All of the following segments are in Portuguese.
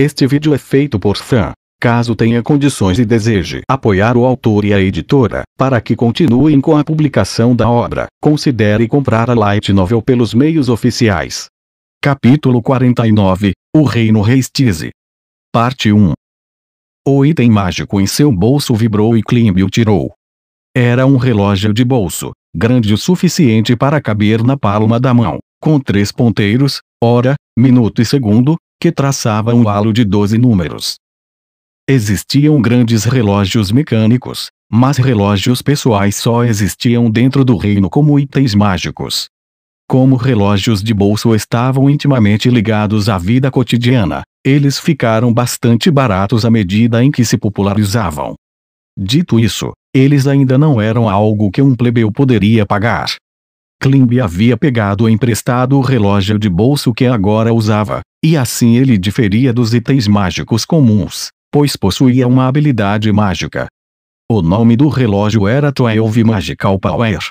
Este vídeo é feito por fã. Caso tenha condições e deseje apoiar o autor e a editora, para que continuem com a publicação da obra, considere comprar a Light Novel pelos meios oficiais. Capítulo 49, O Reino Reistize. Parte 1. O item mágico em seu bolso vibrou e Klimb o tirou. Era um relógio de bolso, grande o suficiente para caber na palma da mão, com 3 ponteiros, hora, minuto e segundo, que traçava um halo de 12 números. Existiam grandes relógios mecânicos, mas relógios pessoais só existiam dentro do reino como itens mágicos. Como relógios de bolso estavam intimamente ligados à vida cotidiana, eles ficaram bastante baratos à medida em que se popularizavam. Dito isso, eles ainda não eram algo que um plebeu poderia pagar. Klimb havia pegado emprestado o relógio de bolso que agora usava, e assim ele diferia dos itens mágicos comuns, pois possuía uma habilidade mágica. O nome do relógio era 12 Magical Power.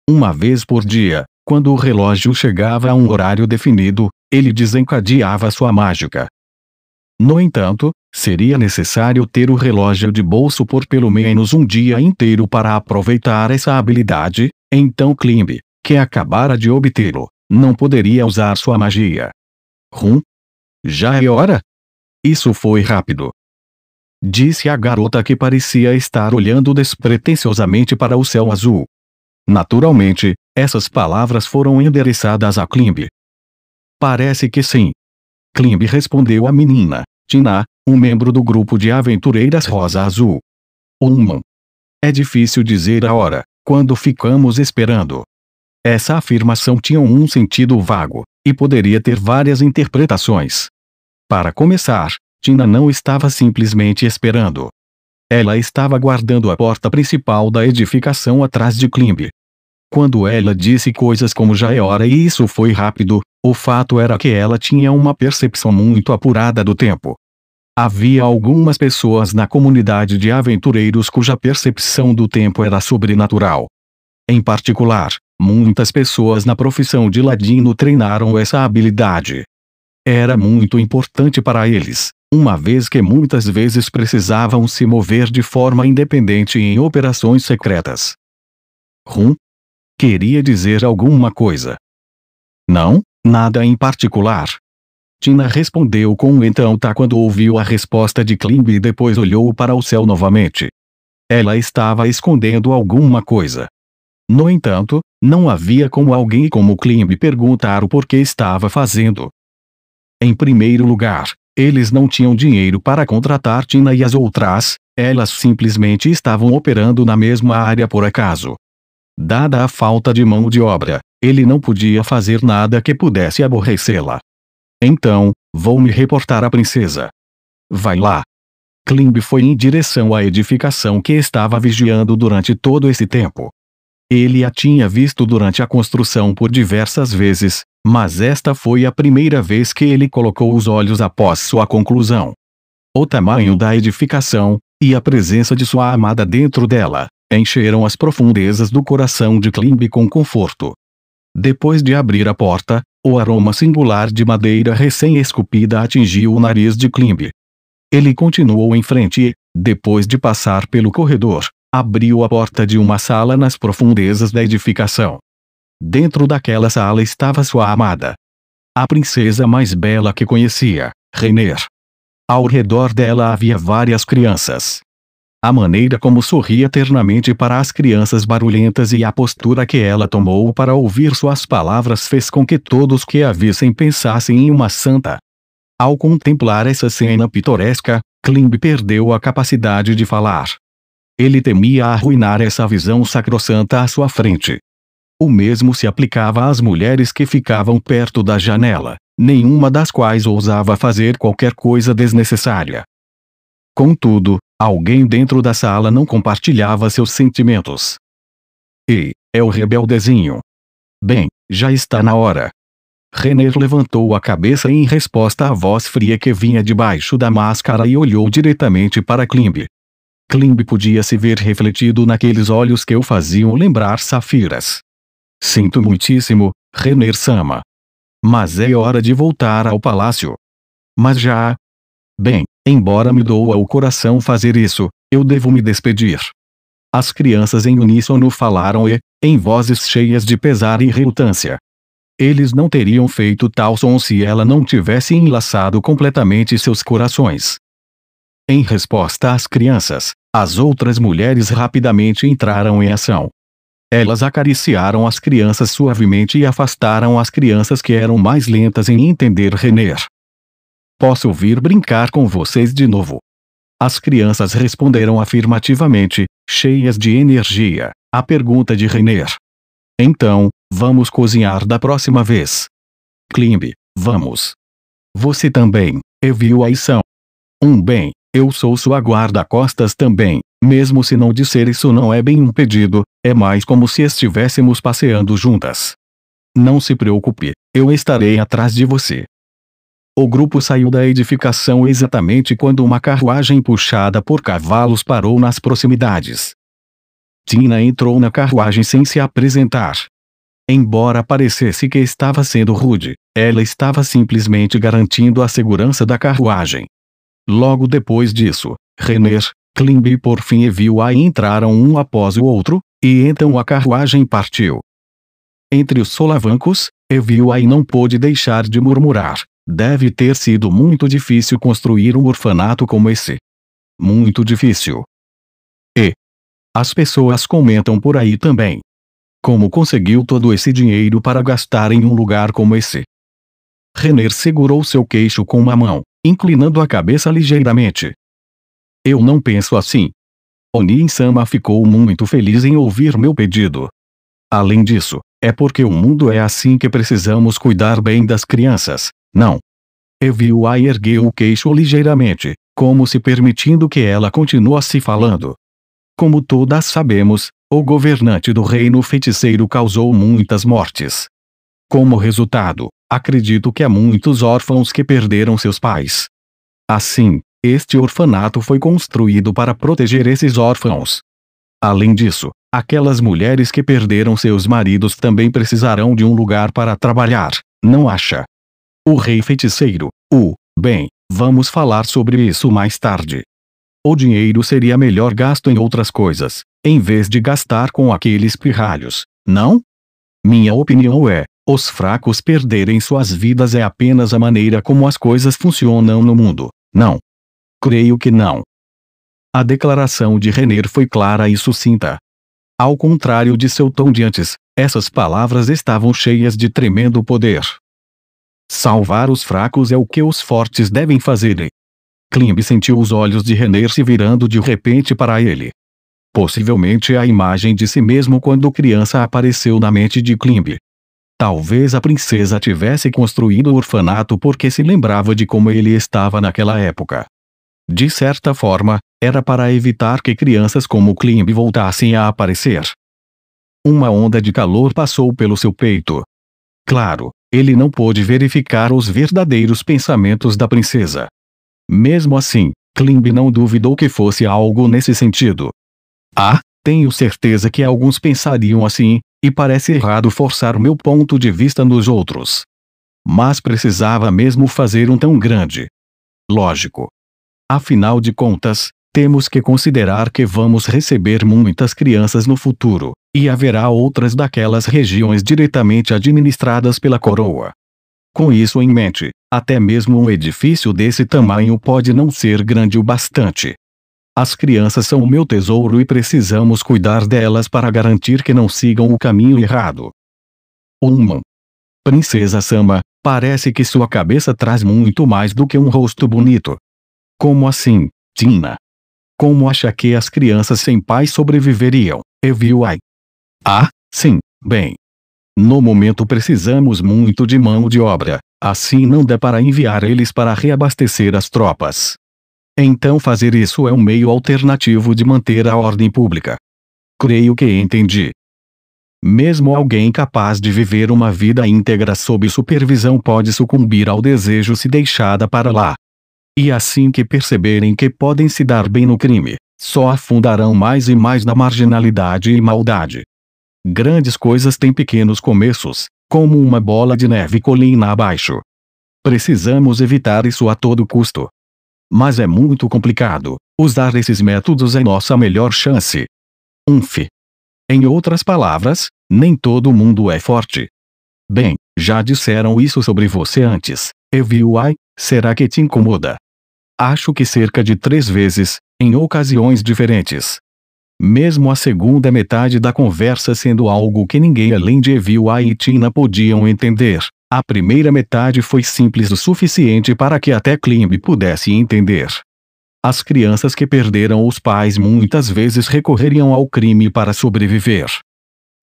Uma vez por dia, quando o relógio chegava a um horário definido, ele desencadeava sua mágica. No entanto, seria necessário ter o relógio de bolso por pelo menos um dia inteiro para aproveitar essa habilidade, então Klimb, que acabara de obtê-lo, não poderia usar sua magia. Já é hora? Isso foi rápido. Disse a garota que parecia estar olhando despretensiosamente para o céu azul. Naturalmente, essas palavras foram endereçadas a Klimb. Parece que sim. Klimb respondeu à menina, Tina, um membro do grupo de aventureiras Rosa Azul. É difícil dizer a hora, quando ficamos esperando. Essa afirmação tinha um sentido vago, e poderia ter várias interpretações. Para começar, Tina não estava simplesmente esperando. Ela estava guardando a porta principal da edificação atrás de Klimb. Quando ela disse coisas como já é hora e isso foi rápido, o fato era que ela tinha uma percepção muito apurada do tempo. Havia algumas pessoas na comunidade de aventureiros cuja percepção do tempo era sobrenatural. Em particular, muitas pessoas na profissão de ladino treinaram essa habilidade. Era muito importante para eles, uma vez que muitas vezes precisavam se mover de forma independente em operações secretas. Queria dizer alguma coisa? Não, nada em particular. Tina respondeu com um então tá quando ouviu a resposta de Klimb e depois olhou para o céu novamente. Ela estava escondendo alguma coisa. No entanto, não havia como alguém como Klimb perguntar o porquê estava fazendo. Em primeiro lugar, eles não tinham dinheiro para contratar Tina e as outras, elas simplesmente estavam operando na mesma área por acaso. Dada a falta de mão de obra, ele não podia fazer nada que pudesse aborrecê-la. Então, vou me reportar à princesa. Vai lá. Klimb foi em direção à edificação que estava vigiando durante todo esse tempo. Ele a tinha visto durante a construção por diversas vezes, mas esta foi a primeira vez que ele colocou os olhos após sua conclusão. O tamanho da edificação, e a presença de sua amada dentro dela, encheram as profundezas do coração de Klimb com conforto. Depois de abrir a porta, o aroma singular de madeira recém-esculpida atingiu o nariz de Klimb. Ele continuou em frente e, depois de passar pelo corredor, abriu a porta de uma sala nas profundezas da edificação. Dentro daquela sala estava sua amada. A princesa mais bela que conhecia, Rainier. Ao redor dela havia várias crianças. A maneira como sorria ternamente para as crianças barulhentas e a postura que ela tomou para ouvir suas palavras fez com que todos que a vissem pensassem em uma santa. Ao contemplar essa cena pitoresca, Klimb perdeu a capacidade de falar. Ele temia arruinar essa visão sacrossanta à sua frente. O mesmo se aplicava às mulheres que ficavam perto da janela, nenhuma das quais ousava fazer qualquer coisa desnecessária. Contudo, alguém dentro da sala não compartilhava seus sentimentos. Ei, é o rebeldezinho. Bem, já está na hora. Rainier levantou a cabeça em resposta à voz fria que vinha debaixo da máscara e olhou diretamente para Klimb. Klimb podia se ver refletido naqueles olhos que o faziam lembrar safiras. Sinto muitíssimo, Rainier-sama. Mas é hora de voltar ao palácio. Mas já, Bem, embora me doa o coração fazer isso, eu devo me despedir. As crianças em uníssono falaram em vozes cheias de pesar e relutância. Eles não teriam feito tal som se ela não tivesse enlaçado completamente seus corações. Em resposta às crianças, as outras mulheres rapidamente entraram em ação. Elas acariciaram as crianças suavemente e afastaram as crianças que eram mais lentas em entender Renner. Posso vir brincar com vocês de novo? As crianças responderam afirmativamente, cheias de energia, à pergunta de Renner. Então, vamos cozinhar da próxima vez. Klimb, vamos. Você também, evaluação. Bem, eu sou sua guarda-costas também, mesmo se não disser isso não é bem um pedido, é mais como se estivéssemos passeando juntas. Não se preocupe, eu estarei atrás de você. O grupo saiu da edificação exatamente quando uma carruagem puxada por cavalos parou nas proximidades. Tina entrou na carruagem sem se apresentar. Embora parecesse que estava sendo rude, ela estava simplesmente garantindo a segurança da carruagem. Logo depois disso, Renner, Klimb e por fim Evaluai entraram um após o outro, e então a carruagem partiu. Entre os solavancos, Evaluai não pôde deixar de murmurar. Deve ter sido muito difícil construir um orfanato como esse. Muito difícil. E as pessoas comentam por aí também. Como conseguiu todo esse dinheiro para gastar em um lugar como esse? Renner segurou seu queixo com uma mão, inclinando a cabeça ligeiramente. Eu não penso assim. Onin-sama ficou muito feliz em ouvir meu pedido. Além disso, é porque o mundo é assim que precisamos cuidar bem das crianças. Não. Evaluai ergueu o queixo ligeiramente, como se permitindo que ela continuasse falando. Como todas sabemos, o governante do reino feiticeiro causou muitas mortes. Como resultado, acredito que há muitos órfãos que perderam seus pais. Assim, este orfanato foi construído para proteger esses órfãos. Além disso, aquelas mulheres que perderam seus maridos também precisarão de um lugar para trabalhar, não acha? O rei feiticeiro, bem, vamos falar sobre isso mais tarde. O dinheiro seria melhor gasto em outras coisas, em vez de gastar com aqueles pirralhos, não? Minha opinião é, os fracos perderem suas vidas é apenas a maneira como as coisas funcionam no mundo, não? Creio que não. A declaração de Renner foi clara e sucinta. Ao contrário de seu tom de antes, essas palavras estavam cheias de tremendo poder. Salvar os fracos é o que os fortes devem fazer. Klimb sentiu os olhos de Renner se virando de repente para ele. Possivelmente a imagem de si mesmo quando criança apareceu na mente de Klimb. Talvez a princesa tivesse construído o orfanato porque se lembrava de como ele estava naquela época. De certa forma, era para evitar que crianças como Klimb voltassem a aparecer. Uma onda de calor passou pelo seu peito. Claro, ele não pôde verificar os verdadeiros pensamentos da princesa. Mesmo assim, Klimb não duvidou que fosse algo nesse sentido. Tenho certeza que alguns pensariam assim, e parece errado forçar meu ponto de vista nos outros. Mas precisava mesmo fazer um tão grande. Lógico. Afinal de contas, temos que considerar que vamos receber muitas crianças no futuro, e haverá outras daquelas regiões diretamente administradas pela coroa. Com isso em mente, até mesmo um edifício desse tamanho pode não ser grande o bastante. As crianças são o meu tesouro e precisamos cuidar delas para garantir que não sigam o caminho errado. Princesa Sama, parece que sua cabeça traz muito mais do que um rosto bonito. Como assim, Tina? Como acha que as crianças sem pais sobreviveriam, Evaluai? Sim, bem. No momento precisamos muito de mão de obra, assim não dá para enviar eles para reabastecer as tropas. Então fazer isso é um meio alternativo de manter a ordem pública. Creio que entendi. Mesmo alguém capaz de viver uma vida íntegra sob supervisão pode sucumbir ao desejo se deixada para lá. E assim que perceberem que podem se dar bem no crime, só afundarão mais e mais na marginalidade e maldade. Grandes coisas têm pequenos começos, como uma bola de neve colina abaixo. Precisamos evitar isso a todo custo. Mas é muito complicado. Usar esses métodos é nossa melhor chance. Em outras palavras, nem todo mundo é forte. Bem, já disseram isso sobre você antes, EVI, será que te incomoda? Acho que cerca de 3 vezes, em ocasiões diferentes. Mesmo a segunda metade da conversa sendo algo que ninguém além de EVI e Tina podiam entender, a primeira metade foi simples o suficiente para que até Klimb pudesse entender. As crianças que perderam os pais muitas vezes recorreriam ao crime para sobreviver.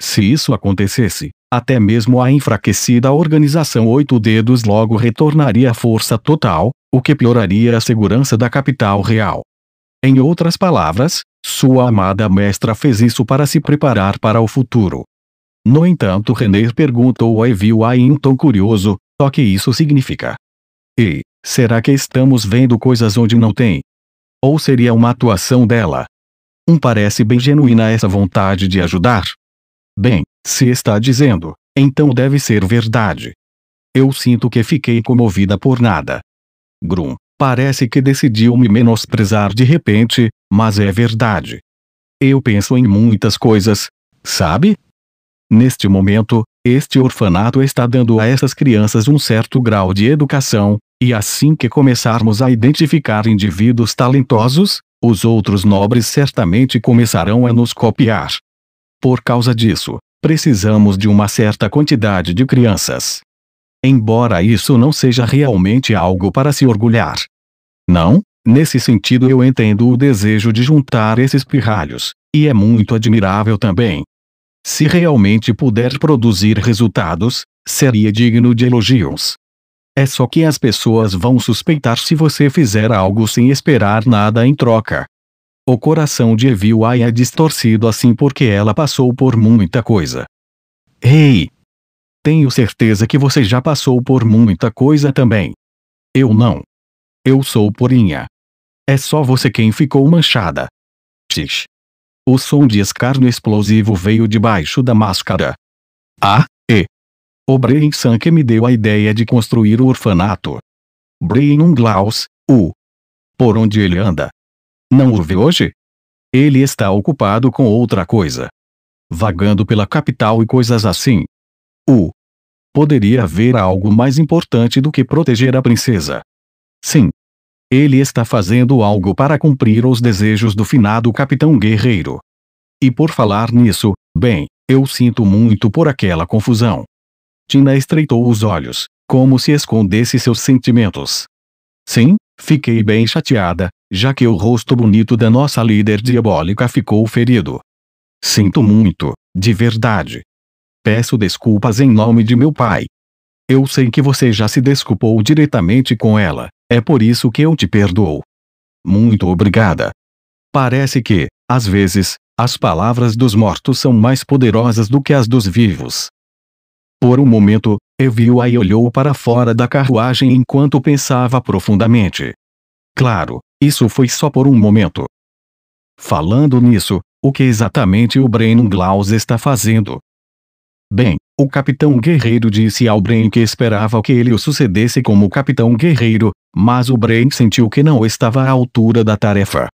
Se isso acontecesse, até mesmo a enfraquecida organização 8 Dedos logo retornaria à força total, o que pioraria a segurança da capital real. Em outras palavras, sua amada mestra fez isso para se preparar para o futuro. No entanto, René perguntou a EVI em tom curioso, o que isso significa? Ei, será que estamos vendo coisas onde não tem? Ou seria uma atuação dela? Parece bem genuína essa vontade de ajudar. Bem, se está dizendo, então deve ser verdade. Eu sinto que fiquei comovida por nada. Grum, parece que decidiu me menosprezar de repente, mas é verdade. Eu penso em muitas coisas, sabe? Neste momento, este orfanato está dando a essas crianças um certo grau de educação, e assim que começarmos a identificar indivíduos talentosos, os outros nobres certamente começarão a nos copiar. Por causa disso, precisamos de uma certa quantidade de crianças. Embora isso não seja realmente algo para se orgulhar. Não, nesse sentido eu entendo o desejo de juntar esses pirralhos, e é muito admirável também. Se realmente puder produzir resultados, seria digno de elogios. É só que as pessoas vão suspeitar se você fizer algo sem esperar nada em troca. O coração de EVI é distorcido assim porque ela passou por muita coisa. Ei! Tenho certeza que você já passou por muita coisa também. Eu não. Eu sou purinha. É só você quem ficou manchada. Tch. O som de escárnio explosivo veio debaixo da máscara. O Brain-san que me deu a ideia de construir o orfanato. Brain-Glaus, por onde ele anda? Não o vê hoje? Ele está ocupado com outra coisa. Vagando pela capital e coisas assim. Poderia haver algo mais importante do que proteger a princesa. Sim. Ele está fazendo algo para cumprir os desejos do finado Capitão Guerreiro. E por falar nisso, bem, eu sinto muito por aquela confusão. Tina estreitou os olhos, como se escondesse seus sentimentos. Sim, fiquei bem chateada, já que o rosto bonito da nossa líder diabólica ficou ferido. Sinto muito, de verdade. Peço desculpas em nome de meu pai. Eu sei que você já se desculpou diretamente com ela, é por isso que eu te perdoo. Muito obrigada. Parece que, às vezes, as palavras dos mortos são mais poderosas do que as dos vivos. Por um momento, EVI olhou para fora da carruagem enquanto pensava profundamente. Claro, isso foi só por um momento. Falando nisso, o que exatamente o Brain-Glaus está fazendo? Bem, o Capitão Guerreiro disse ao Brain que esperava que ele o sucedesse como Capitão Guerreiro, mas o Brain sentiu que não estava à altura da tarefa.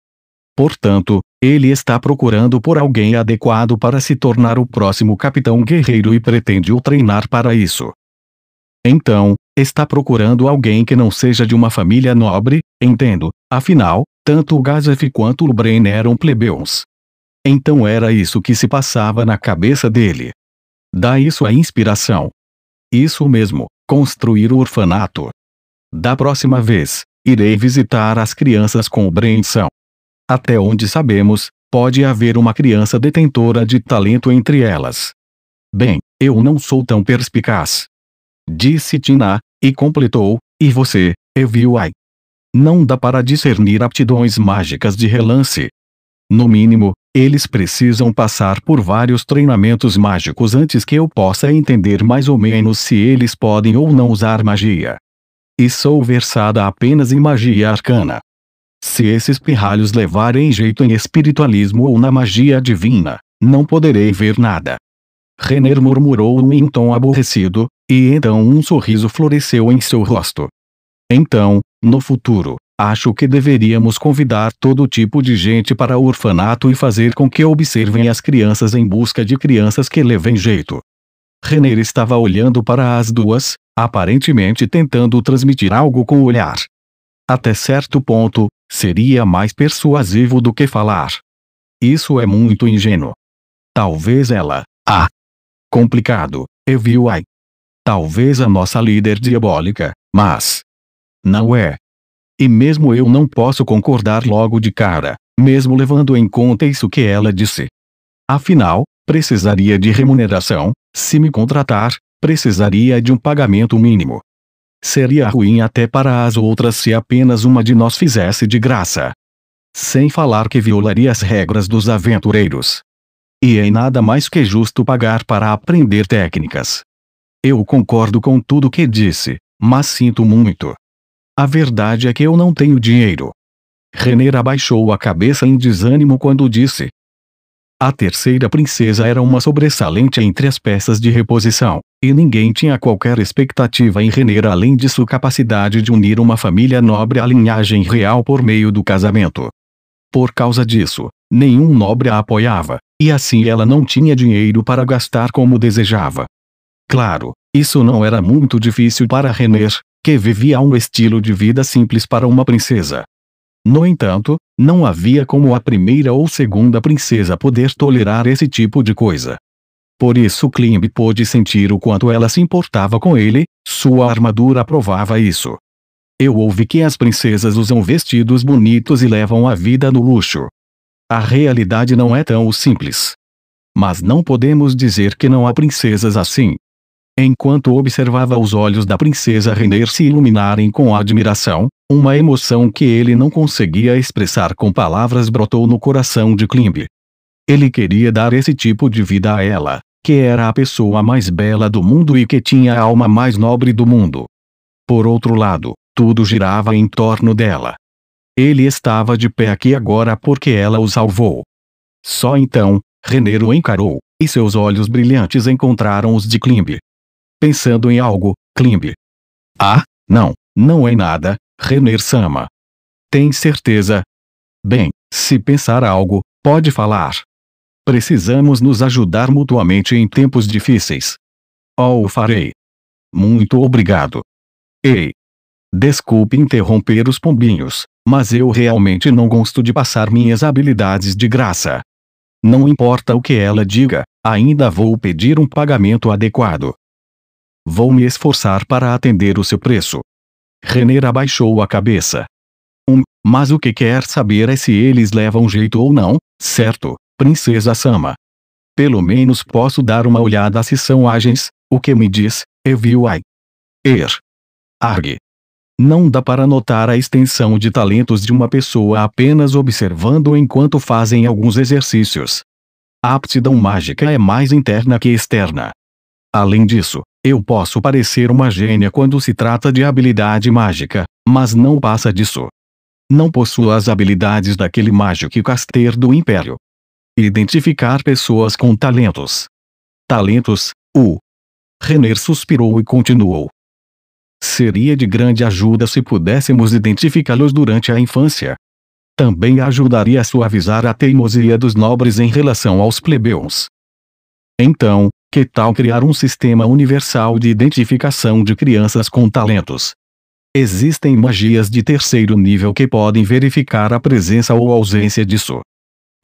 Portanto, ele está procurando por alguém adequado para se tornar o próximo Capitão Guerreiro e pretende o treinar para isso. Então, está procurando alguém que não seja de uma família nobre, entendo, afinal, tanto o Gazef quanto o Brain eram plebeus. Então era isso que se passava na cabeça dele. Dá isso a inspiração. Isso mesmo, construir o orfanato. Da próxima vez, irei visitar as crianças com o Brain-san. Até onde sabemos, pode haver uma criança detentora de talento entre elas. Bem, eu não sou tão perspicaz. Disse Tina, e completou, e você, EVI? Não dá para discernir aptidões mágicas de relance. No mínimo, eles precisam passar por vários treinamentos mágicos antes que eu possa entender mais ou menos se eles podem ou não usar magia. E sou versada apenas em magia arcana. Se esses pirralhos levarem jeito em espiritualismo ou na magia divina, não poderei ver nada. Renner murmurou em tom aborrecido, e então um sorriso floresceu em seu rosto. Então, no futuro, acho que deveríamos convidar todo tipo de gente para o orfanato e fazer com que observem as crianças em busca de crianças que levem jeito. Renner estava olhando para as duas, aparentemente tentando transmitir algo com o olhar. Até certo ponto, seria mais persuasivo do que falar. Isso é muito ingênuo. Talvez ela. Complicado, EVI. Talvez a nossa líder diabólica, mas não é. E mesmo eu não posso concordar logo de cara, mesmo levando em conta isso que ela disse. Afinal, precisaria de remuneração, se me contratar, precisaria de um pagamento mínimo. Seria ruim até para as outras se apenas uma de nós fizesse de graça. Sem falar que violaria as regras dos aventureiros. E é nada mais que justo pagar para aprender técnicas. Eu concordo com tudo que disse, mas sinto muito. A verdade é que eu não tenho dinheiro. Renner abaixou a cabeça em desânimo quando disse. A terceira princesa era uma sobressalente entre as peças de reposição, e ninguém tinha qualquer expectativa em Renner além de sua capacidade de unir uma família nobre à linhagem real por meio do casamento. Por causa disso, nenhum nobre a apoiava, e assim ela não tinha dinheiro para gastar como desejava. Claro, isso não era muito difícil para Renner, que vivia um estilo de vida simples para uma princesa. No entanto, não havia como a primeira ou segunda princesa poder tolerar esse tipo de coisa. Por isso Klimb pôde sentir o quanto ela se importava com ele, sua armadura provava isso. Eu ouvi que as princesas usam vestidos bonitos e levam a vida no luxo. A realidade não é tão simples. Mas não podemos dizer que não há princesas assim. Enquanto observava os olhos da princesa Renner se iluminarem com admiração, uma emoção que ele não conseguia expressar com palavras brotou no coração de Klimb. Ele queria dar esse tipo de vida a ela, que era a pessoa mais bela do mundo e que tinha a alma mais nobre do mundo. Por outro lado, tudo girava em torno dela. Ele estava de pé aqui agora porque ela o salvou. Só então, Renner o encarou, e seus olhos brilhantes encontraram os de Klimb. Pensando em algo, Klimb. Não é nada, Renner-sama. Tem certeza? Bem, se pensar algo, pode falar. Precisamos nos ajudar mutuamente em tempos difíceis. O farei. Muito obrigado. Ei. Desculpe interromper os pombinhos, mas eu realmente não gosto de passar minhas habilidades de graça. Não importa o que ela diga, ainda vou pedir um pagamento adequado. Vou me esforçar para atender o seu preço. Renner abaixou a cabeça. Mas o que quer saber é se eles levam jeito ou não, certo, Princesa Sama? Pelo menos posso dar uma olhada se são ágeis, o que me diz, EVI. Arg. Não dá para notar a extensão de talentos de uma pessoa apenas observando enquanto fazem alguns exercícios. A aptidão mágica é mais interna que externa. Além disso, eu posso parecer uma gênia quando se trata de habilidade mágica, mas não passa disso. Não possuo as habilidades daquele mágico caster do Império. Identificar pessoas com talentos. Talentos, Renner suspirou e continuou. Seria de grande ajuda se pudéssemos identificá-los durante a infância. Também ajudaria a suavizar a teimosia dos nobres em relação aos plebeus. Então, que tal criar um sistema universal de identificação de crianças com talentos? Existem magias de terceiro nível que podem verificar a presença ou ausência disso.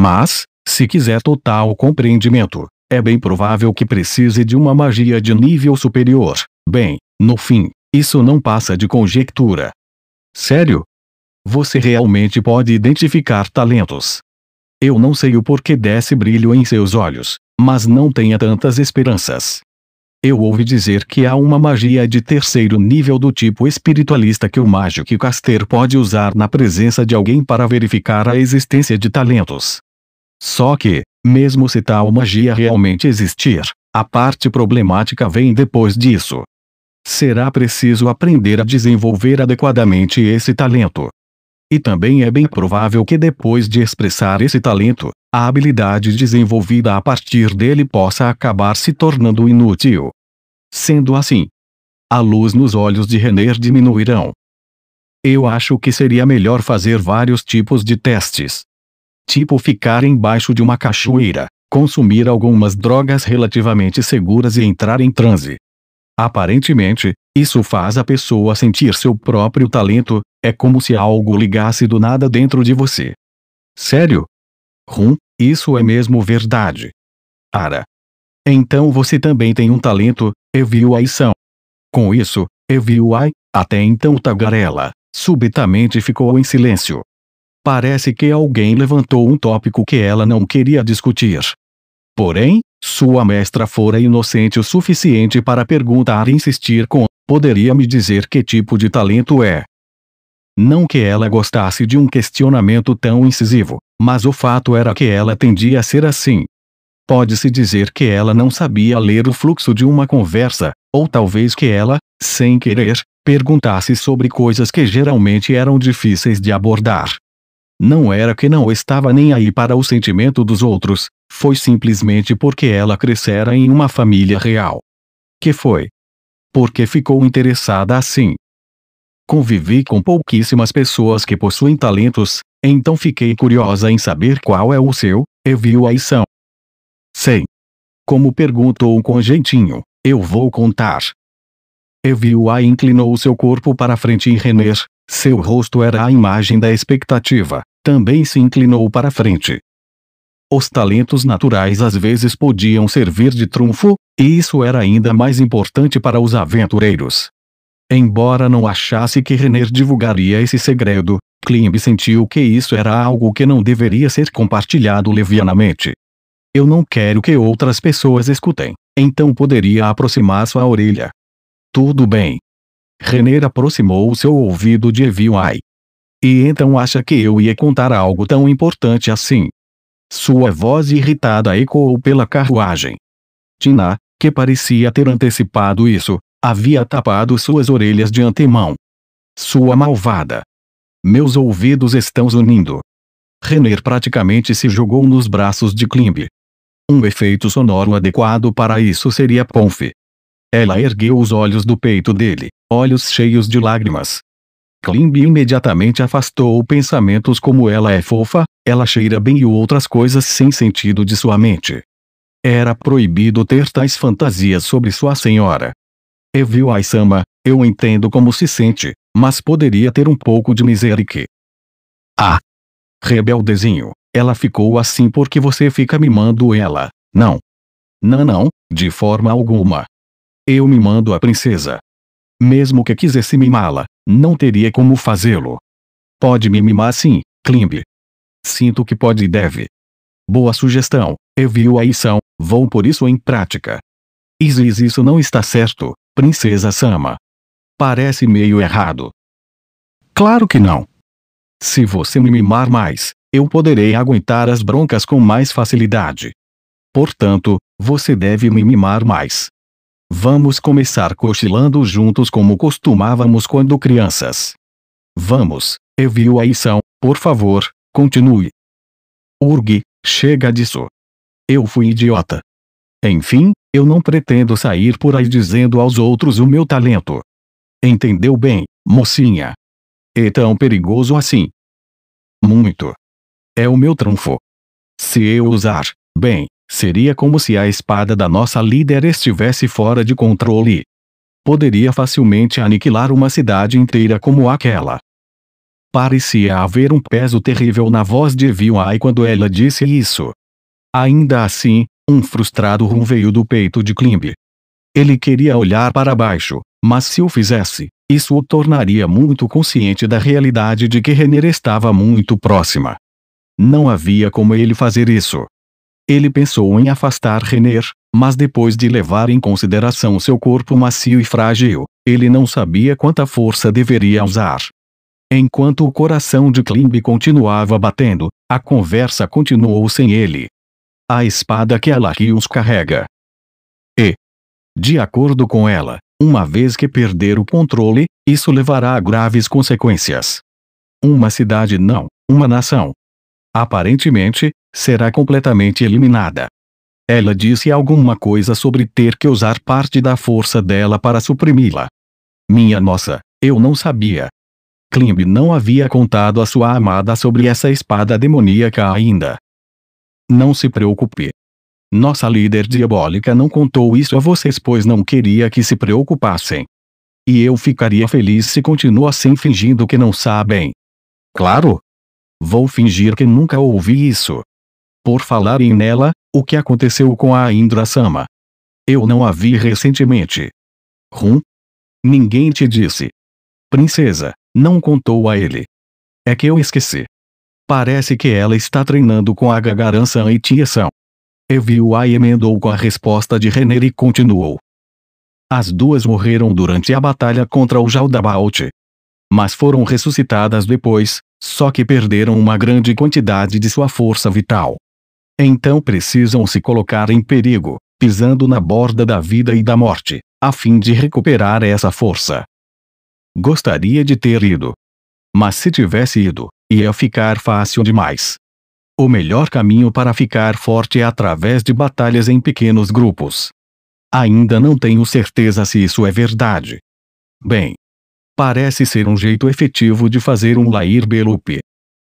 Mas, se quiser total compreendimento, é bem provável que precise de uma magia de nível superior. Bem, no fim, isso não passa de conjectura. Sério? Você realmente pode identificar talentos. Eu não sei o porquê desse brilho em seus olhos, mas não tenha tantas esperanças. Eu ouvi dizer que há uma magia de terceiro nível do tipo espiritualista que o mágico caster pode usar na presença de alguém para verificar a existência de talentos. Só que, mesmo se tal magia realmente existir, a parte problemática vem depois disso. Será preciso aprender a desenvolver adequadamente esse talento. E também é bem provável que depois de expressar esse talento, a habilidade desenvolvida a partir dele possa acabar se tornando inútil. Sendo assim, a luz nos olhos de Renner diminuirão. Eu acho que seria melhor fazer vários tipos de testes. Tipo ficar embaixo de uma cachoeira, consumir algumas drogas relativamente seguras e entrar em transe. Aparentemente, isso faz a pessoa sentir seu próprio talento, é como se algo ligasse do nada dentro de você. Sério? Isso é mesmo verdade. Ara. Então você também tem um talento, Eviu-ai-san. Com isso, Eviu-ai, até então tagarela, subitamente ficou em silêncio. Parece que alguém levantou um tópico que ela não queria discutir. Porém, sua mestra fora inocente o suficiente para perguntar e insistir com: poderia me dizer que tipo de talento é? Não que ela gostasse de um questionamento tão incisivo, mas o fato era que ela tendia a ser assim. Pode-se dizer que ela não sabia ler o fluxo de uma conversa, ou talvez que ela, sem querer, perguntasse sobre coisas que geralmente eram difíceis de abordar. Não era que não estava nem aí para o sentimento dos outros, foi simplesmente porque ela crescera em uma família real. Que foi? Porque ficou interessada assim. Convivi com pouquíssimas pessoas que possuem talentos, então fiquei curiosa em saber qual é o seu, Eviu-ai-san. Sei. Como perguntou com jeitinho, eu vou contar. Eviu-ai inclinou seu corpo para frente e Renner, seu rosto era a imagem da expectativa, também se inclinou para frente. Os talentos naturais às vezes podiam servir de trunfo, e isso era ainda mais importante para os aventureiros. Embora não achasse que Renner divulgaria esse segredo, Klimb sentiu que isso era algo que não deveria ser compartilhado levianamente. Eu não quero que outras pessoas escutem, então poderia aproximar sua orelha. Tudo bem. Renner aproximou seu ouvido de Eviu-ai. E então acha que eu ia contar algo tão importante assim? Sua voz irritada ecoou pela carruagem. Tina, que parecia ter antecipado isso, havia tapado suas orelhas de antemão. Sua malvada. Meus ouvidos estão zunindo. Renner praticamente se jogou nos braços de Klimb. Um efeito sonoro adequado para isso seria Ponf. Ela ergueu os olhos do peito dele, olhos cheios de lágrimas. Klimb imediatamente afastou pensamentos como ela é fofa, ela cheira bem e outras coisas sem sentido de sua mente. Era proibido ter tais fantasias sobre sua senhora. Eviu-ai-sama, eu entendo como se sente, mas poderia ter um pouco de misericórdia. Ah! Rebeldezinho, ela ficou assim porque você fica mimando ela, não. Não, de forma alguma. Eu mimando a princesa. Mesmo que quisesse mimá-la, não teria como fazê-lo. Pode me mimar sim, Klimb. Sinto que pode e deve. Boa sugestão, Eviu-ai-san, vou pôr isso em prática. Isso não está certo, princesa Sama. Parece meio errado. Claro que não. Se você me mimar mais, eu poderei aguentar as broncas com mais facilidade. Portanto, você deve me mimar mais. Vamos começar cochilando juntos como costumávamos quando crianças. Vamos, Eviu-ai-san, por favor, continue. Urg, chega disso. Eu fui idiota. Enfim, eu não pretendo sair por aí dizendo aos outros o meu talento. Entendeu bem, mocinha? É tão perigoso assim. Muito. É o meu trunfo. Se eu usar, bem, seria como se a espada da nossa líder estivesse fora de controle. Poderia facilmente aniquilar uma cidade inteira como aquela. Parecia haver um peso terrível na voz de Eviu-ai quando ela disse isso. Ainda assim, um frustrado rum veio do peito de Klimb. Ele queria olhar para baixo, mas se o fizesse, isso o tornaria muito consciente da realidade de que Renner estava muito próxima. Não havia como ele fazer isso. Ele pensou em afastar Renner, mas depois de levar em consideração seu corpo macio e frágil, ele não sabia quanta força deveria usar. Enquanto o coração de Klimb continuava batendo, a conversa continuou sem ele. A espada que Alakius carrega. E, de acordo com ela, uma vez que perder o controle, isso levará a graves consequências. Uma cidade não, uma nação. Aparentemente, será completamente eliminada. Ela disse alguma coisa sobre ter que usar parte da força dela para suprimi-la. Minha nossa, eu não sabia. Klimb não havia contado a sua amada sobre essa espada demoníaca ainda. Não se preocupe. Nossa líder diabólica não contou isso a vocês pois não queria que se preocupassem. E eu ficaria feliz se continua assim fingindo que não sabem. Claro. Vou fingir que nunca ouvi isso. Por falarem nela, o que aconteceu com a Indra-sama? Eu não a vi recentemente. Ninguém te disse. Princesa, não contou a ele. É que eu esqueci. Parece que ela está treinando com a Gagaran-san e Tia-san. Eviuai emendou com a resposta de Renner e continuou. As duas morreram durante a batalha contra o Jaldabaoth. Mas foram ressuscitadas depois, só que perderam uma grande quantidade de sua força vital. Então precisam se colocar em perigo, pisando na borda da vida e da morte, a fim de recuperar essa força. Gostaria de ter ido. Mas se tivesse ido, ia ficar fácil demais. O melhor caminho para ficar forte é através de batalhas em pequenos grupos. Ainda não tenho certeza se isso é verdade. Bem, parece ser um jeito efetivo de fazer um Lair Belup.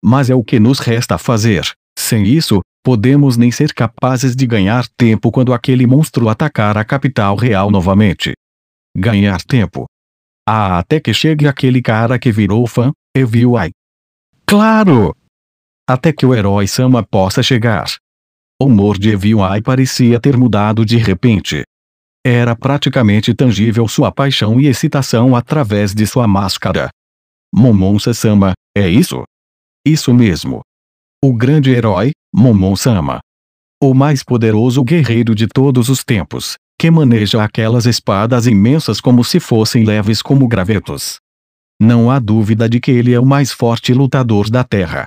Mas é o que nos resta fazer. Sem isso, podemos nem ser capazes de ganhar tempo quando aquele monstro atacar a capital real novamente. Ganhar tempo. Até que chegue aquele cara que virou fã, Eviuai. Claro! Até que o herói Sama possa chegar. O humor de Eviuai parecia ter mudado de repente. Era praticamente tangível sua paixão e excitação através de sua máscara. Momon-sama, é isso? Isso mesmo. O grande herói, Momon-sama. O mais poderoso guerreiro de todos os tempos, que maneja aquelas espadas imensas como se fossem leves como gravetos. Não há dúvida de que ele é o mais forte lutador da Terra.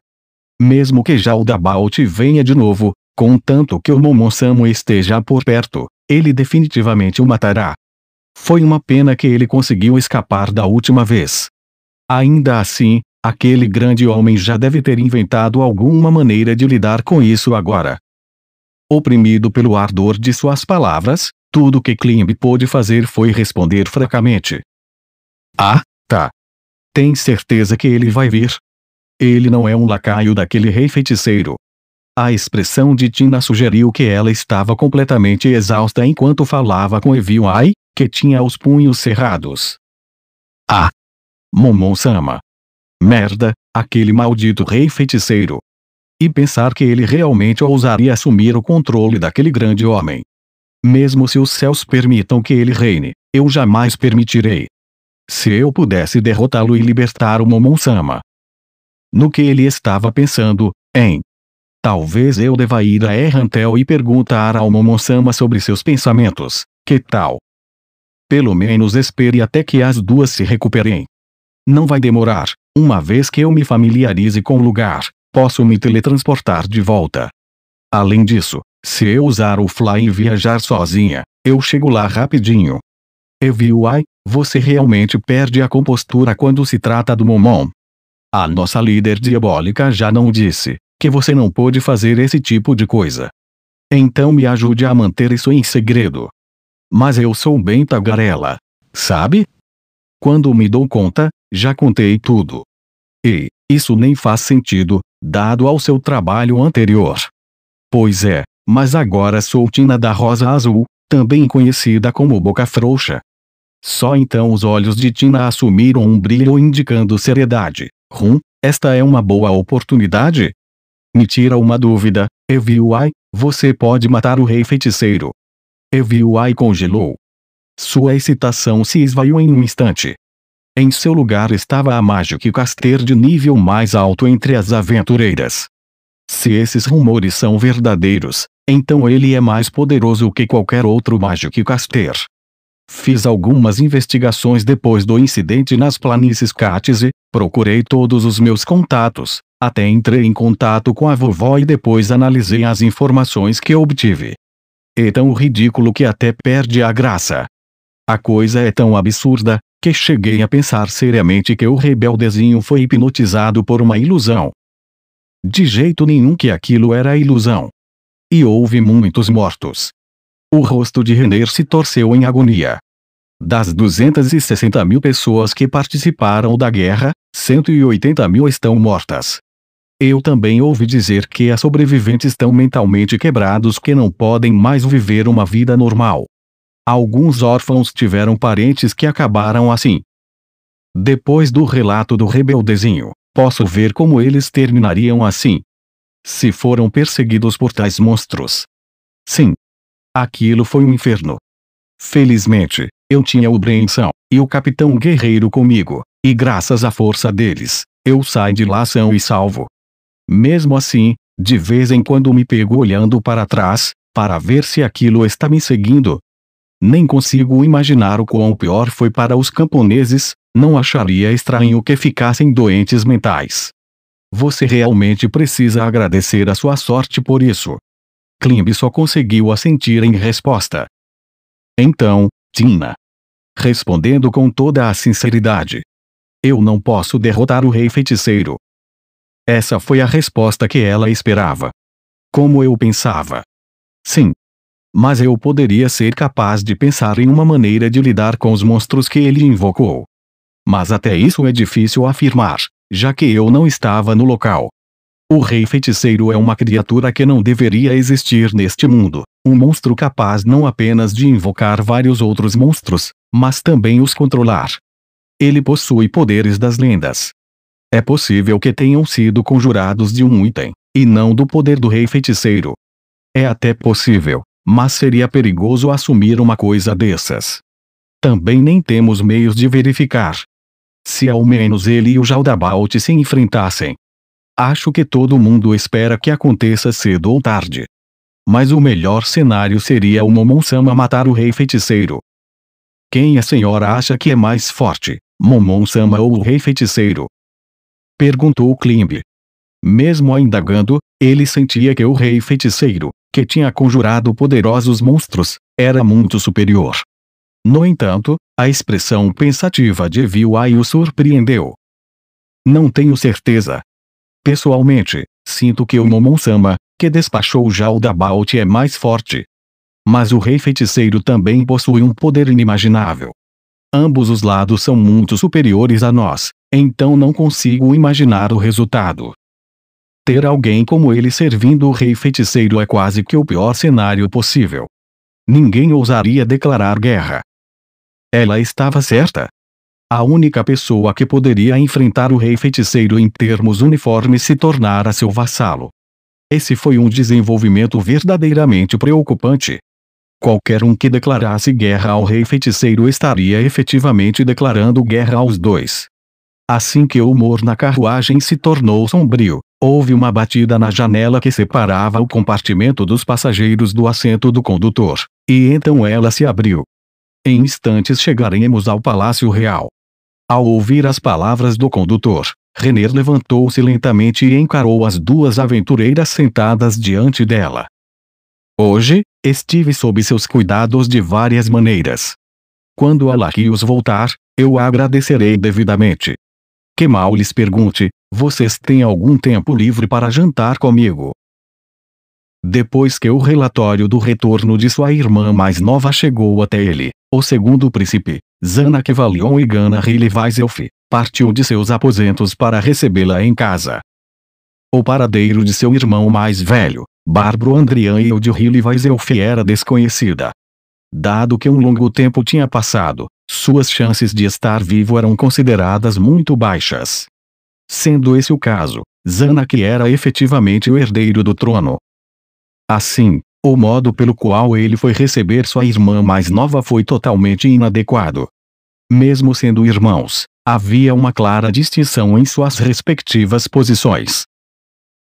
Mesmo que Jaldabaoth venha de novo, contanto que o Momon-sama esteja por perto, ele definitivamente o matará. Foi uma pena que ele conseguiu escapar da última vez. Ainda assim, aquele grande homem já deve ter inventado alguma maneira de lidar com isso agora. Oprimido pelo ardor de suas palavras, tudo que Klimb pôde fazer foi responder fracamente. Ah, tá. Tem certeza que ele vai vir? Ele não é um lacaio daquele rei feiticeiro. A expressão de Tina sugeriu que ela estava completamente exausta enquanto falava com Eviuai, que tinha os punhos cerrados. Ah! Momon-sama. Merda, aquele maldito rei feiticeiro. E pensar que ele realmente ousaria assumir o controle daquele grande homem. Mesmo se os céus permitam que ele reine, eu jamais permitirei. Se eu pudesse derrotá-lo e libertar o Momon-sama. No que ele estava pensando, hein? Talvez eu deva ir a Errantel e perguntar ao Momon-sama sobre seus pensamentos, que tal? Pelo menos espere até que as duas se recuperem. Não vai demorar, uma vez que eu me familiarize com o lugar, posso me teletransportar de volta. Além disso, se eu usar o Fly e viajar sozinha, eu chego lá rapidinho. Eviuai, você realmente perde a compostura quando se trata do Momon. A nossa líder diabólica já não disse que você não pôde fazer esse tipo de coisa. Então me ajude a manter isso em segredo. Mas eu sou bem tagarela, sabe? Quando me dou conta, já contei tudo. E isso nem faz sentido, dado ao seu trabalho anterior. Pois é, mas agora sou Tina da Rosa Azul, também conhecida como Boca Frouxa. Só então os olhos de Tina assumiram um brilho indicando seriedade. Esta é uma boa oportunidade? Me tira uma dúvida, Eviuai, você pode matar o rei feiticeiro. Eviuai congelou. Sua excitação se esvaiu em um instante. Em seu lugar estava a Magic Caster de nível mais alto entre as aventureiras. Se esses rumores são verdadeiros, então ele é mais poderoso que qualquer outro Magic Caster. Fiz algumas investigações depois do incidente nas planícies Katze, procurei todos os meus contatos, até entrei em contato com a vovó e depois analisei as informações que obtive. É tão ridículo que até perde a graça. A coisa é tão absurda, que cheguei a pensar seriamente que o rebeldezinho foi hipnotizado por uma ilusão. De jeito nenhum que aquilo era ilusão. E houve muitos mortos. O rosto de Renner se torceu em agonia. Das 260 mil pessoas que participaram da guerra, 180 mil estão mortas. Eu também ouvi dizer que as sobreviventes estão mentalmente quebrados que não podem mais viver uma vida normal. Alguns órfãos tiveram parentes que acabaram assim. Depois do relato do rebeldezinho, posso ver como eles terminariam assim. Se foram perseguidos por tais monstros. Sim. Aquilo foi um inferno. Felizmente, eu tinha o Brenção e o Capitão Guerreiro comigo, e graças à força deles, eu saí de lá são e salvo. Mesmo assim, de vez em quando me pego olhando para trás, para ver se aquilo está me seguindo. Nem consigo imaginar o quão pior foi para os camponeses, não acharia estranho que ficassem doentes mentais. Você realmente precisa agradecer a sua sorte por isso. Klimb só conseguiu assentir em resposta. Então, Tina. Respondendo com toda a sinceridade. Eu não posso derrotar o Rei Feiticeiro. Essa foi a resposta que ela esperava. Como eu pensava. Sim. Mas eu poderia ser capaz de pensar em uma maneira de lidar com os monstros que ele invocou. Mas até isso é difícil afirmar, já que eu não estava no local. O Rei Feiticeiro é uma criatura que não deveria existir neste mundo, um monstro capaz não apenas de invocar vários outros monstros, mas também os controlar. Ele possui poderes das lendas. É possível que tenham sido conjurados de um item, e não do poder do Rei Feiticeiro. É até possível, mas seria perigoso assumir uma coisa dessas. Também nem temos meios de verificar. Se ao menos ele e o Jaldabaoth se enfrentassem. Acho que todo mundo espera que aconteça cedo ou tarde. Mas o melhor cenário seria o Momon-sama matar o Rei Feiticeiro. Quem a senhora acha que é mais forte, Momon-sama ou o Rei Feiticeiro? Perguntou Klimb. Mesmo indagando, ele sentia que o Rei Feiticeiro, que tinha conjurado poderosos monstros, era muito superior. No entanto, a expressão pensativa de Viu-ai o surpreendeu. Não tenho certeza. Pessoalmente, sinto que o Momon-sama, que despachou o Jaldabaoth é mais forte. Mas o Rei Feiticeiro também possui um poder inimaginável. Ambos os lados são muito superiores a nós, então não consigo imaginar o resultado. Ter alguém como ele servindo o Rei Feiticeiro é quase que o pior cenário possível. Ninguém ousaria declarar guerra. Ela estava certa. A única pessoa que poderia enfrentar o Rei Feiticeiro em termos uniformes se tornara seu vassalo. Esse foi um desenvolvimento verdadeiramente preocupante. Qualquer um que declarasse guerra ao Rei Feiticeiro estaria efetivamente declarando guerra aos dois. Assim que o humor na carruagem se tornou sombrio, houve uma batida na janela que separava o compartimento dos passageiros do assento do condutor, e então ela se abriu. Em instantes chegaremos ao Palácio Real. Ao ouvir as palavras do condutor, Renner levantou-se lentamente e encarou as duas aventureiras sentadas diante dela. Hoje, estive sob seus cuidados de várias maneiras. Quando Alakios voltar, eu a agradecerei devidamente. Que mal lhes pergunte, vocês têm algum tempo livre para jantar comigo? Depois que o relatório do retorno de sua irmã mais nova chegou até ele, o segundo príncipe, Zanak Valion e Gana Hilivazelf, partiu de seus aposentos para recebê-la em casa. O paradeiro de seu irmão mais velho, Barbro Andrian e o de Hilivazelf era desconhecida. Dado que um longo tempo tinha passado, suas chances de estar vivo eram consideradas muito baixas. Sendo esse o caso, Zanak era efetivamente o herdeiro do trono. Assim, o modo pelo qual ele foi receber sua irmã mais nova foi totalmente inadequado. Mesmo sendo irmãos, havia uma clara distinção em suas respectivas posições.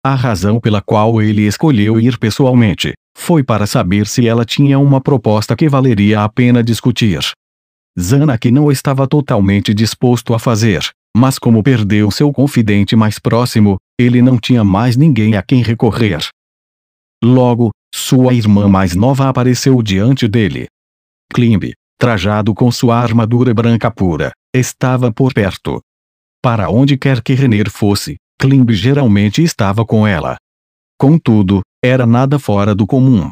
A razão pela qual ele escolheu ir pessoalmente, foi para saber se ela tinha uma proposta que valeria a pena discutir. Zanak não estava totalmente disposto a fazer, mas como perdeu seu confidente mais próximo, ele não tinha mais ninguém a quem recorrer. Logo, sua irmã mais nova apareceu diante dele. Klimb, trajado com sua armadura branca pura, estava por perto. Para onde quer que Renner fosse, Klimb geralmente estava com ela. Contudo, era nada fora do comum.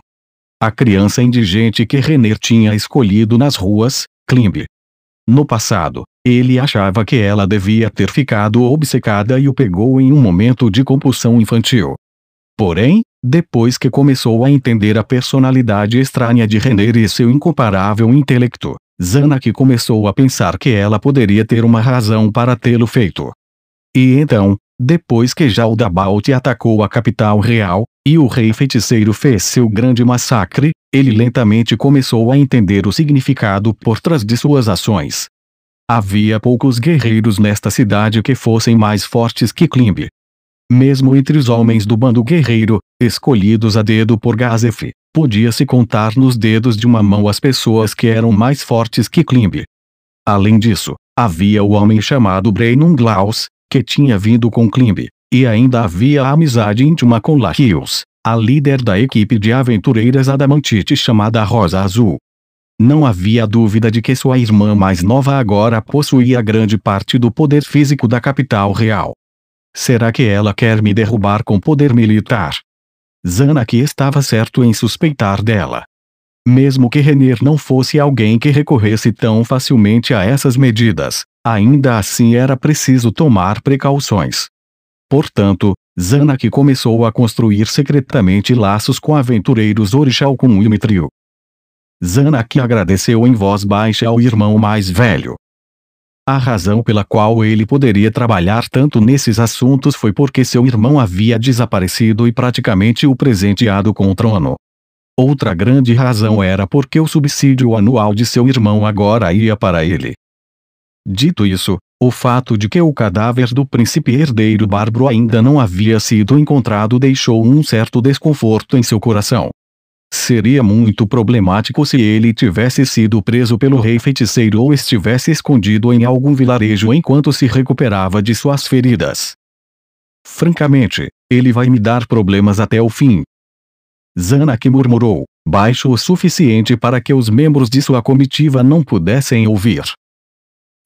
A criança indigente que Renner tinha escolhido nas ruas, Klimb. No passado, ele achava que ela devia ter ficado obcecada e o pegou em um momento de compulsão infantil. Porém, depois que começou a entender a personalidade estranha de Renner e seu incomparável intelecto, Zanuck começou a pensar que ela poderia ter uma razão para tê-lo feito. E então, depois que Jaldabaoth atacou a capital real, e o rei feiticeiro fez seu grande massacre, ele lentamente começou a entender o significado por trás de suas ações. Havia poucos guerreiros nesta cidade que fossem mais fortes que Klimb. Mesmo entre os homens do bando guerreiro, escolhidos a dedo por Gazef, podia-se contar nos dedos de uma mão as pessoas que eram mais fortes que Klimb. Além disso, havia o homem chamado Brennum Glaus, que tinha vindo com Klimb, e ainda havia a amizade íntima com Lahius, a líder da equipe de aventureiras adamantite chamada Rosa Azul. Não havia dúvida de que sua irmã mais nova agora possuía grande parte do poder físico da capital real. Será que ela quer me derrubar com poder militar? Zanuck estava certo em suspeitar dela. Mesmo que Renner não fosse alguém que recorresse tão facilmente a essas medidas, ainda assim era preciso tomar precauções. Portanto, Zanuck começou a construir secretamente laços com aventureiros Orixalcum e Mithril. Zanuck agradeceu em voz baixa ao irmão mais velho. A razão pela qual ele poderia trabalhar tanto nesses assuntos foi porque seu irmão havia desaparecido e praticamente o presenteado com o trono. Outra grande razão era porque o subsídio anual de seu irmão agora ia para ele. Dito isso, o fato de que o cadáver do príncipe herdeiro bárbaro ainda não havia sido encontrado deixou um certo desconforto em seu coração. Seria muito problemático se ele tivesse sido preso pelo rei feiticeiro ou estivesse escondido em algum vilarejo enquanto se recuperava de suas feridas. Francamente, ele vai me dar problemas até o fim. Zanuck murmurou, baixo o suficiente para que os membros de sua comitiva não pudessem ouvir.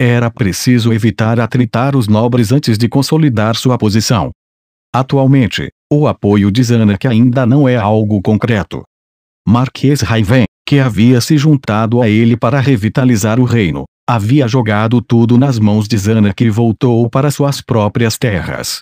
Era preciso evitar atritar os nobres antes de consolidar sua posição. Atualmente, o apoio de Zanuck ainda não é algo concreto. Marquês Raiven, que havia se juntado a ele para revitalizar o reino, havia jogado tudo nas mãos de Zanuck e voltou para suas próprias terras.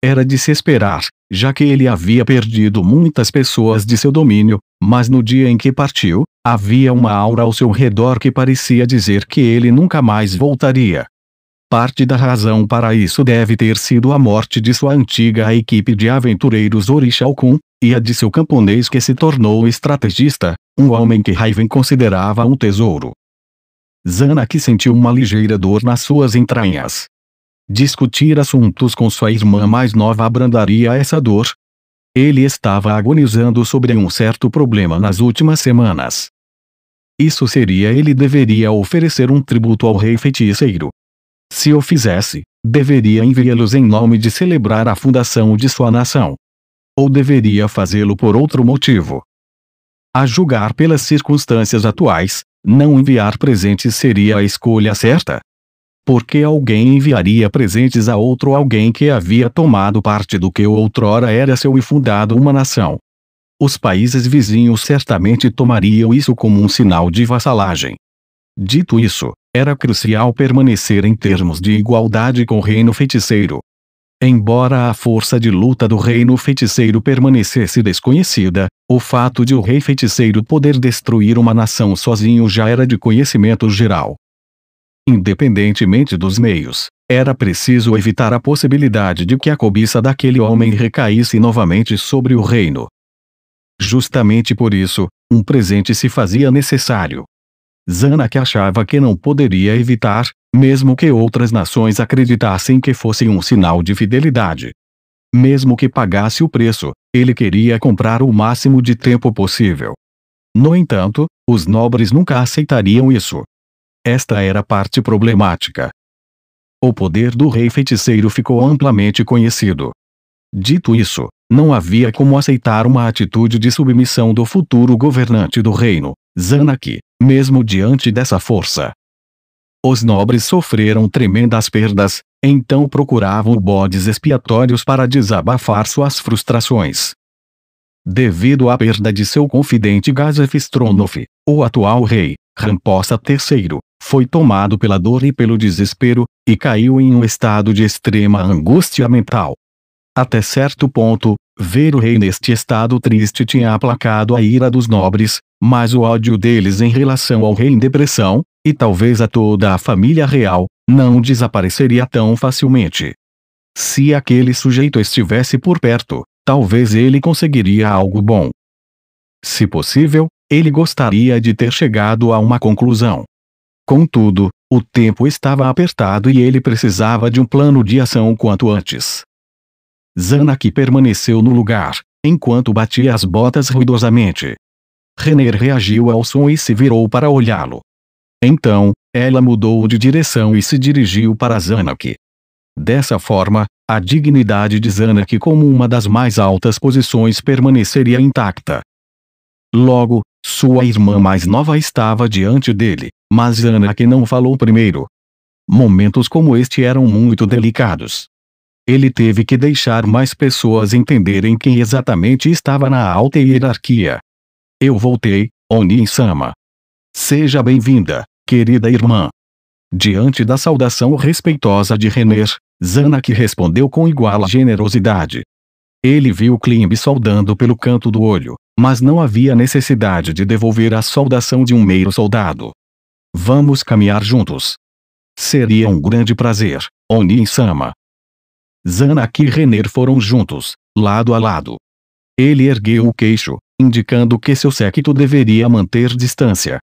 Era de se esperar, já que ele havia perdido muitas pessoas de seu domínio, mas no dia em que partiu, havia uma aura ao seu redor que parecia dizer que ele nunca mais voltaria. Parte da razão para isso deve ter sido a morte de sua antiga equipe de aventureiros Orixalcum, e a de seu camponês que se tornou estrategista, um homem que Raiven considerava um tesouro. Zanuck sentiu uma ligeira dor nas suas entranhas. Discutir assuntos com sua irmã mais nova abrandaria essa dor? Ele estava agonizando sobre um certo problema nas últimas semanas. Isso seria ele deveria oferecer um tributo ao rei feiticeiro. Se o fizesse, deveria enviá-los em nome de celebrar a fundação de sua nação. Ou deveria fazê-lo por outro motivo. A julgar pelas circunstâncias atuais, não enviar presentes seria a escolha certa? Porque alguém enviaria presentes a outro alguém que havia tomado parte do que outrora era seu e fundado uma nação? Os países vizinhos certamente tomariam isso como um sinal de vassalagem. Dito isso, era crucial permanecer em termos de igualdade com o reino feiticeiro. Embora a força de luta do reino feiticeiro permanecesse desconhecida, o fato de o rei feiticeiro poder destruir uma nação sozinho já era de conhecimento geral. Independentemente dos meios, era preciso evitar a possibilidade de que a cobiça daquele homem recaísse novamente sobre o reino. Justamente por isso, um presente se fazia necessário. Zanuck achava que não poderia evitar, mesmo que outras nações acreditassem que fosse um sinal de fidelidade. Mesmo que pagasse o preço, ele queria comprar o máximo de tempo possível. No entanto, os nobres nunca aceitariam isso. Esta era a parte problemática. O poder do rei feiticeiro ficou amplamente conhecido. Dito isso, não havia como aceitar uma atitude de submissão do futuro governante do reino, Zanuck, mesmo diante dessa força. Os nobres sofreram tremendas perdas, então procuravam bodes expiatórios para desabafar suas frustrações. Devido à perda de seu confidente Gazef Stronolf, o atual rei, Ramposa III, foi tomado pela dor e pelo desespero, e caiu em um estado de extrema angústia mental. Até certo ponto, ver o rei neste estado triste tinha aplacado a ira dos nobres, mas o ódio deles em relação ao rei em depressão, e talvez a toda a família real, não desapareceria tão facilmente. Se aquele sujeito estivesse por perto, talvez ele conseguiria algo bom. Se possível, ele gostaria de ter chegado a uma conclusão. Contudo, o tempo estava apertado e ele precisava de um plano de ação quanto antes. Zanak permaneceu no lugar, enquanto batia as botas ruidosamente. Renner reagiu ao som e se virou para olhá-lo. Então, ela mudou de direção e se dirigiu para Zanak. Dessa forma, a dignidade de Zanak como uma das mais altas posições permaneceria intacta. Logo, sua irmã mais nova estava diante dele, mas Zanak não falou primeiro. Momentos como este eram muito delicados. Ele teve que deixar mais pessoas entenderem quem exatamente estava na alta hierarquia. Eu voltei, Onin-sama. Seja bem-vinda, querida irmã. Diante da saudação respeitosa de Renner, Zanak respondeu com igual generosidade. Ele viu Klimb saudando pelo canto do olho, mas não havia necessidade de devolver a saudação de um mero soldado. Vamos caminhar juntos. Seria um grande prazer, Onin-sama. Zanak e Renner foram juntos, lado a lado. Ele ergueu o queixo, indicando que seu séquito deveria manter distância.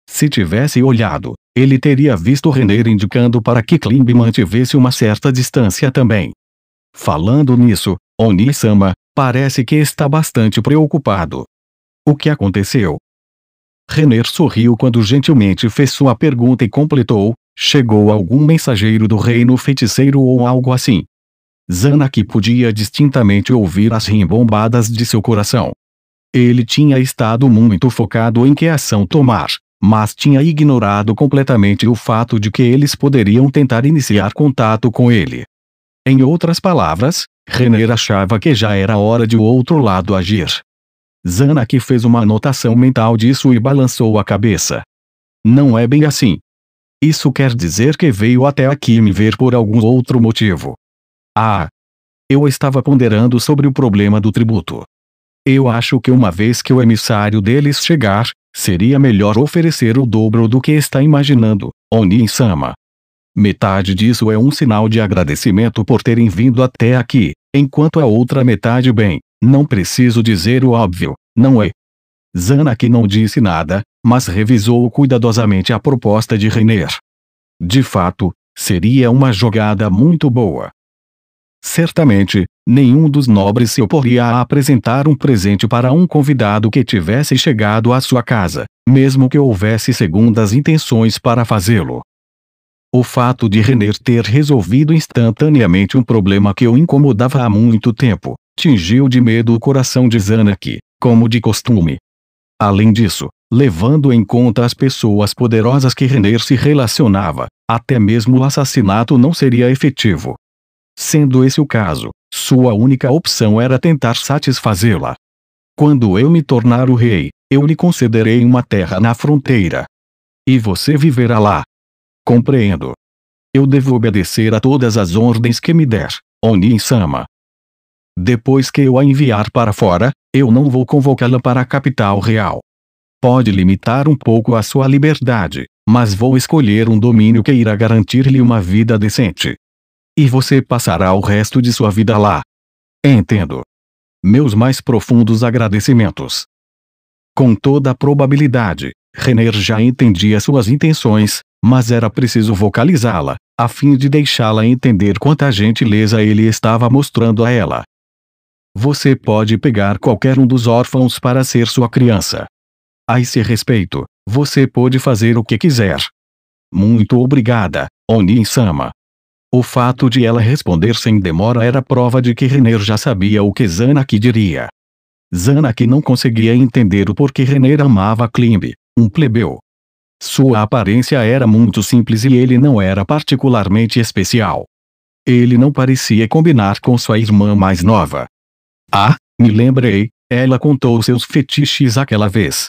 Se tivesse olhado, ele teria visto Renner indicando para que Klimb mantivesse uma certa distância também. Falando nisso, Onin-sama, parece que está bastante preocupado. O que aconteceu? Renner sorriu quando gentilmente fez sua pergunta e completou: chegou algum mensageiro do reino feiticeiro ou algo assim? Zanak podia distintamente ouvir as rimbombadas de seu coração. Ele tinha estado muito focado em que ação tomar, mas tinha ignorado completamente o fato de que eles poderiam tentar iniciar contato com ele. Em outras palavras, Renner achava que já era hora de o outro lado agir. Zanak fez uma anotação mental disso e balançou a cabeça. Não é bem assim. Isso quer dizer que veio até aqui me ver por algum outro motivo. Ah! Eu estava ponderando sobre o problema do tributo. Eu acho que uma vez que o emissário deles chegar, seria melhor oferecer o dobro do que está imaginando, Onin-sama. Metade disso é um sinal de agradecimento por terem vindo até aqui, enquanto a outra metade bem, não preciso dizer o óbvio, não é? Zanak não disse nada, mas revisou cuidadosamente a proposta de Renner. De fato, seria uma jogada muito boa. Certamente, nenhum dos nobres se oporria a apresentar um presente para um convidado que tivesse chegado à sua casa, mesmo que houvesse segundas intenções para fazê-lo. O fato de Renner ter resolvido instantaneamente um problema que o incomodava há muito tempo, tingiu de medo o coração de Zanak, como de costume. Além disso, levando em conta as pessoas poderosas que Renner se relacionava, até mesmo o assassinato não seria efetivo. Sendo esse o caso, sua única opção era tentar satisfazê-la. Quando eu me tornar o rei, eu lhe concederei uma terra na fronteira. E você viverá lá. Compreendo. Eu devo obedecer a todas as ordens que me der, Onin-sama. Depois que eu a enviar para fora, eu não vou convocá-la para a capital real. Pode limitar um pouco a sua liberdade, mas vou escolher um domínio que irá garantir-lhe uma vida decente. E você passará o resto de sua vida lá. Entendo. Meus mais profundos agradecimentos. Com toda a probabilidade, Renner já entendia suas intenções, mas era preciso vocalizá-la, a fim de deixá-la entender quanta gentileza ele estava mostrando a ela. Você pode pegar qualquer um dos órfãos para ser sua criança. A esse respeito, você pode fazer o que quiser. Muito obrigada, Onin-sama. O fato de ela responder sem demora era prova de que Renner já sabia o que Zanak diria. Zanak não conseguia entender o porquê Renner amava Klimb, um plebeu. Sua aparência era muito simples e ele não era particularmente especial. Ele não parecia combinar com sua irmã mais nova. Ah, me lembrei, ela contou seus fetiches aquela vez.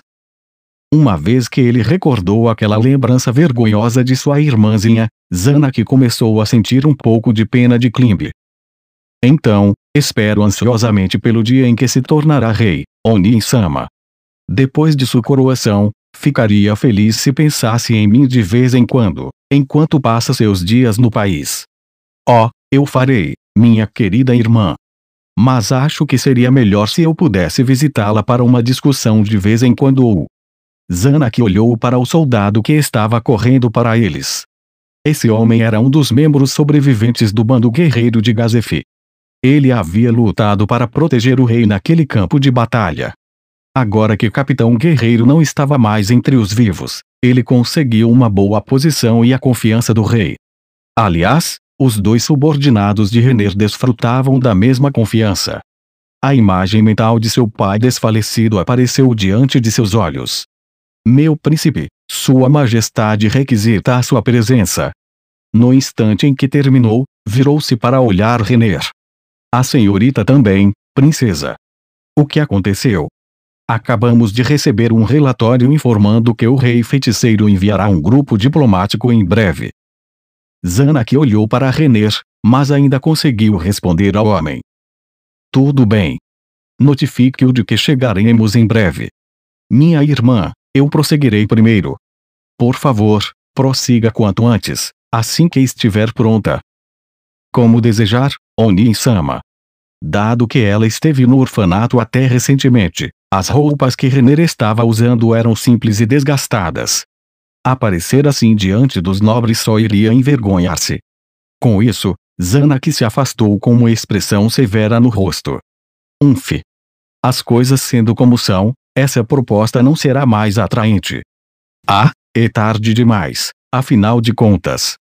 Uma vez que ele recordou aquela lembrança vergonhosa de sua irmãzinha, Zanak começou a sentir um pouco de pena de Klimb. Então, espero ansiosamente pelo dia em que se tornará rei, Oni-sama. Depois de sua coroação, ficaria feliz se pensasse em mim de vez em quando, enquanto passa seus dias no país. Oh, eu farei, minha querida irmã. Mas acho que seria melhor se eu pudesse visitá-la para uma discussão de vez em quando. Zanak olhou para o soldado que estava correndo para eles. Esse homem era um dos membros sobreviventes do bando guerreiro de Gazef. Ele havia lutado para proteger o rei naquele campo de batalha. Agora que o capitão guerreiro não estava mais entre os vivos, ele conseguiu uma boa posição e a confiança do rei. Aliás, os dois subordinados de Renner desfrutavam da mesma confiança. A imagem mental de seu pai desfalecido apareceu diante de seus olhos. Meu príncipe, sua majestade requisita a sua presença. No instante em que terminou, virou-se para olhar Renner. A senhorita também, princesa. O que aconteceu? Acabamos de receber um relatório informando que o rei feiticeiro enviará um grupo diplomático em breve. Zanak olhou para Renner, mas ainda conseguiu responder ao homem. Tudo bem. Notifique-o de que chegaremos em breve. Minha irmã, eu prosseguirei primeiro. Por favor, prossiga quanto antes, assim que estiver pronta. Como desejar, Oni-sama. Dado que ela esteve no orfanato até recentemente, as roupas que Renner estava usando eram simples e desgastadas. Aparecer assim diante dos nobres só iria envergonhar-se. Com isso, Zanak se afastou com uma expressão severa no rosto. As coisas sendo como são, essa proposta não será mais atraente. É tarde demais, afinal de contas.